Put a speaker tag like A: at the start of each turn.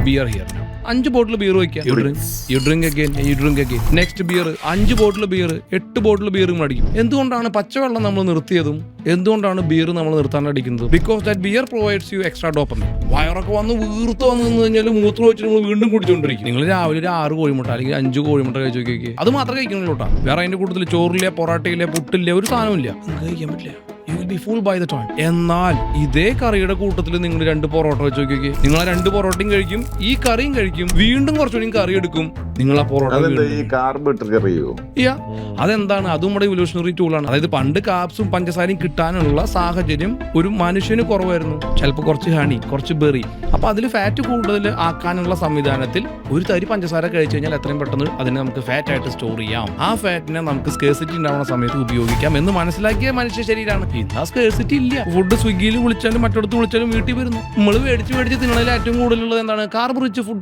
A: Beer here. 5 bottle beer വയ്ക്കുക. You drink again. Next beer 5 bottle beer, 8 bottle ബിയറും അടിക്കും. എന്തുകൊണ്ടാണ് പച്ചവെള്ളം നമ്മൾ നിർത്തിയതും എന്തുകൊണ്ടാണ് ബിയർ നമ്മൾ നിർത്താൻ അടിക്കുന്നത്? Because that beer provides you extra dopamine. വയറൊക്കെ വന്ന് വീർത്ത് വന്നു കഴിഞ്ഞാൽ മൂത്രം വെച്ചിട്ട് നിങ്ങൾ വീണ്ടും കുടിച്ചുകൊണ്ടിരിക്കും. നിങ്ങൾ രാവിലെ ഒരു 6 കോഴിമുട്ട അല്ലെങ്കിൽ 5 കോഴിമുട്ട കഴിച്ചു നോക്കി. അത് മാത്രമേ കഴിക്കണല്ലോട്ടാ. വേറെ അതിന്റെ കൂട്ടത്തിൽ ചോറില്ല, പൊറാട്ടയില്ല, പുട്ടില്ല, ഒരു സാധനമില്ല. നിങ്ങൾക്ക് കഴിക്കാൻ പറ്റില്ല. You will be fooled by the time. എന്നാൽ ഇതേ കറിയുടെ കൂട്ടത്തിൽ നിങ്ങൾ 2 പൊറോട്ട വെച്ച് നോക്കി. നിങ്ങൾ ആ 2 പൊറോട്ടയും കഴിക്കും, ഈ കറിയും കഴിക്കും, വീണ്ടും കുറച്ചുകൂടി കറി എടുക്കും. നിങ്ങൾ ആ പൊറോട്ട അതെന്താണ്? അതും നമ്മുടെ ഇവല്യൂഷണറി ടൂളാണ്. അതായത് പണ്ട് കാപ്സും പഞ്ചസാരയും കിട്ടാനുള്ള സാഹചര്യം ഒരു മനുഷ്യന് കുറവായിരുന്നു. ചിലപ്പോൾ കുറച്ച് ഹണി, കുറച്ച് ബെറി, അപ്പൊ അതിൽ ഫാറ്റ് കൂടുതൽ ആക്കാനുള്ള സംവിധാനത്തിൽ ഒരു തരി പഞ്ചസാര കഴിച്ചു കഴിഞ്ഞാൽ എത്രയും പെട്ടെന്ന് അതിനെ നമുക്ക് ഫാറ്റ് ആയിട്ട് സ്റ്റോർ ചെയ്യാം. ആ ഫാറ്റിനെ നമുക്ക് സ്കേഴ്സിറ്റി ഉണ്ടാവുന്ന സമയത്ത് ഉപയോഗിക്കാം എന്ന് മനസ്സിലാക്കിയ മനുഷ്യ ശരീരമാണ്. ഇന്ന് ആ സ്കേഴ്സിറ്റി ഇല്ല. ഫുഡ് സ്വിഗ്ഗിയിൽ വിളിച്ചാലും മറ്റിടത്ത് വിളിച്ചാലും വീട്ടിൽ വരുന്നു. നമ്മൾ മേടിച്ച് തിന്നണതിൽ ഏറ്റവും കൂടുതലുള്ളത് എന്താണ്? കാർബ് റിച്ച് ഫുഡാണ്.